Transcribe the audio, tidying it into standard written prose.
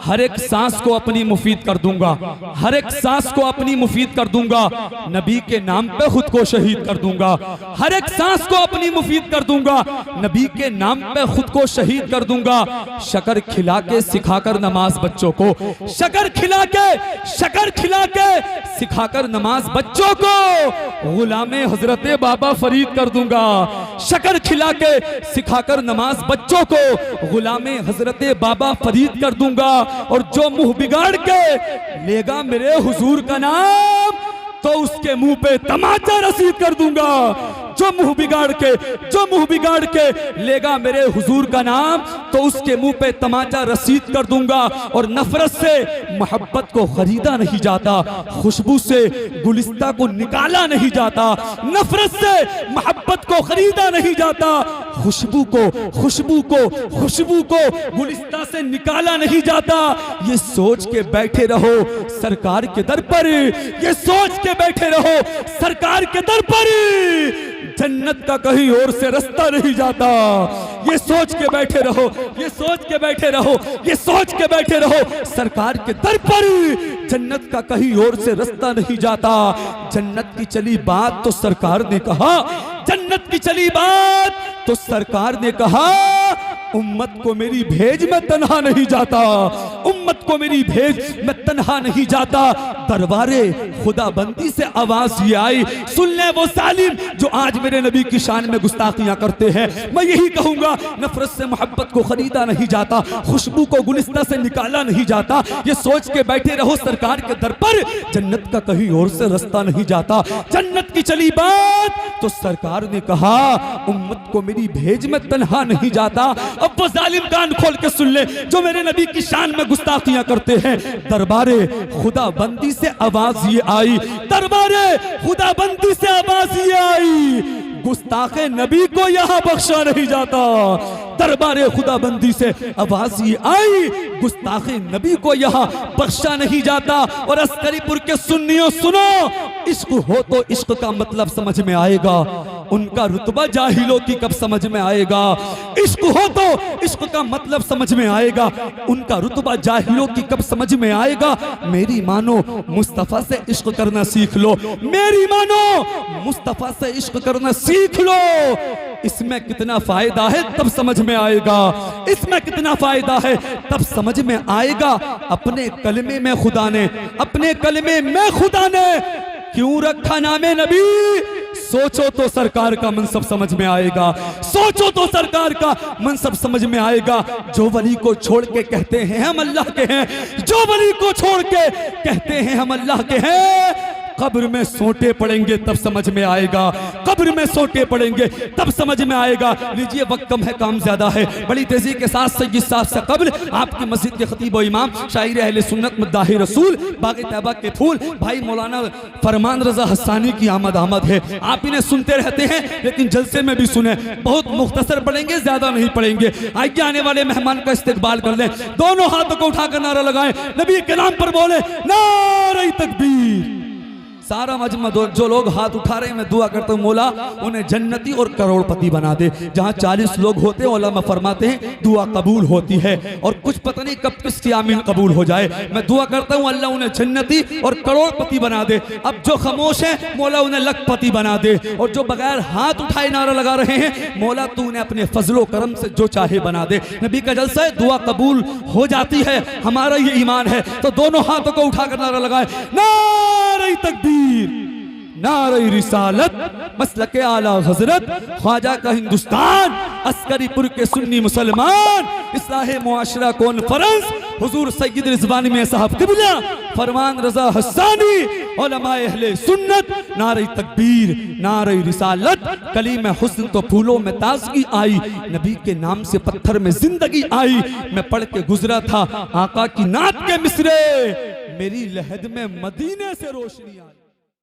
हर एक सांस को अपनी मुफीद कर दूंगा, हर एक सांस को अपनी मुफीद कर दूंगा, नबी के नाम पे खुद को शहीद कर दूंगा, हर एक सांस को अपनी मुफीद कर दूंगा, नबी के नाम पे खुद को शहीद कर दूंगा। शकर खिला के सिखाकर नमाज बच्चों को, शकर खिला के सिखाकर नमाज बच्चों को गुलामे हजरत बाबा फरीद कर दूंगा। शकर खिला के सिखाकर नमाज बच्चों को गुलामे हजरत बाबा फरीद कर दूंगा। और जो मुंह बिगाड़ के लेगा मेरे हुजूर का नाम तो उसके मुंह पे तमाचा रसीद कर दूंगा। जो मुंह बिगाड़ के लेगा मेरे हुजूर का नाम तो उसके मुंह पे तमाचा रसीद कर दूंगा। और नफरत से मोहब्बत को खरीदा नहीं जाता, खुशबू से गुलिस्ता को निकाला नहीं जाता। नफरत से मोहब्बत को खरीदा नहीं जाता, खुशबू को गुलिस्ता से निकाला नहीं जाता। ये सोच के बैठे रहो सरकार के दर पर, ये सोच के बैठे रहो सरकार के दर पर, जन्नत का कहीं और से रास्ता नहीं जाता। ये सोच के बैठे रहो, ये सोच के बैठे रहो, ये सोच के बैठे रहो सरकार के दर पर, जन्नत का कहीं और से रास्ता नहीं जाता। जन्नत की चली बात तो सरकार ने कहा, जन्नत की चली बात तो सरकार ने कहा, उम्मत को मेरी भेज में तन्हा नहीं जाता, उम्मत को मेरी भेज में तन्हा नहीं जाता। दरबारे खुदा बंदी से आवाज ये आई, सुन ले वो सालिम जो आज मेरे नबी की शान में गुस्ताखियां करते हैं। मैं यही कहूंगा, नफरत से मोहब्बत को खरीदा नहीं जाता, खुशबू को गुलिस्ता से निकाला नहीं जाता। ये सोच के बैठे रहो सरकार के दर पर, जन्नत का कहीं और से रास्ता नहीं जाता। जन्नत की चली बात तो सरकार ने कहा, उम्मत को मेरी भेज में तन्हा नहीं जाता। अब वो जालिम कान खोल के सुन ले जो मेरे नबी की शान में गुस्ताखियां करते हैं। दरबारे खुदा बंदी से आवाज ये आई, दरबारे खुदा बंदी से आवाज ये आई, गुस्ताखे नबी को यहां बख्शा नहीं जाता। दरबारे खुदा बंदी से आवाज ये आई, गुस्ताखे नबी को यहां बख्शा नहीं जाता। और अस्करीपुर के सुन्नियों सुनो, इश्क हो तो इश्क का मतलब समझ में आएगा, उनका रुतबा जाहिलों की कब समझ में आएगा। इश्क हो तो इश्क का मतलब समझ में आएगा, उनका रुतबा जाहिलों की कब समझ में आएगा। मेरी मानो मुस्तफा से इश्क करना सीख लो, मेरी मानो मुस्तफा से इश्क करना सीख लो। इसमें कितना फायदा है तब समझ में आएगा, इसमें कितना फायदा है तब समझ में आएगा। अपने कलमे में खुदा ने, अपने कलमे में खुदा ने क्यों रखा नामे नबी, सोचो तो सरकार का मनसब समझ में आएगा, सोचो तो सरकार का मनसब समझ में आएगा। जो वली को छोड़ के कहते हैं हम अल्लाह के हैं, जो वली को छोड़ के कहते हैं हम अल्लाह के हैं, कब्र में सोटे पड़ेंगे तब समझ में आएगा, कब्र में सोटे पड़ेंगे तब समझ में आएगा। लीजिए वक्त कम है, काम ज्यादा है, बड़ी तेजी के साथ सैयद साहब से कब्ल आपकी मस्जिद के खतीब व इमाम शायर अहले सुन्नत मुद्दाही रसूल बाग़ तैयबा के फूल भाई मौलाना फरमान रजा हस्सानी की आमद है। आप इन्हें सुनते रहते हैं लेकिन जलसे में भी सुने, बहुत मुख्तसर पढ़ेंगे, ज्यादा नहीं पढ़ेंगे। आइए आने वाले मेहमान का इस्तकबाल कर लें, दोनों हाथों को उठाकर नारा लगाएं, नबी के नाम पर बोले नारे तकबीर। सारा मजमा जो लोग हाथ उठा रहे हैं, मैं दुआ करता हूँ मौला उन्हें जन्नती और करोड़पति बना दे। जहाँ 40 लोग होते हैं उलमा फरमाते हैं दुआ कबूल होती है, और कुछ पता नहीं कब किसकी आमीन कबूल हो जाए। मैं दुआ करता हूँ अल्लाह उन्हें जन्नती और करोड़पति बना दे। अब जो खामोश है मौला उन्हें लखपति बना दे, और जो बगैर हाथ उठाए नारा लगा रहे हैं मौला तू उन्हें अपने फजलो करम से जो चाहे बना दे। नबी का जलसा है, दुआ कबूल हो जाती है, हमारा ये ईमान है। तो दोनों हाथों को उठाकर नारा लगाए, नारे तकबीर, नारे रिसालत, मसलके आला हजरत, ख्वाजा का हिंदुस्तान, अस्करीपुर के सुन्नी मुसलमान, इस्लाहे मुआशरा कॉन्फ्रेंस, हुजूर सैयद रिजवानी में साहब क़िबला, फरमान रजा हस्सानी, उलमाए अहले सुन्नत, नारे तकबीर, नारे रिसालत। कलीम हुस्न तो फूलों में ताजगी आई, नबी के नाम से पत्थर में जिंदगी आई। मैं पढ़ के गुजरा था आका की नात के मिसरे, मेरी लहद में मदीने से रोशनी आई।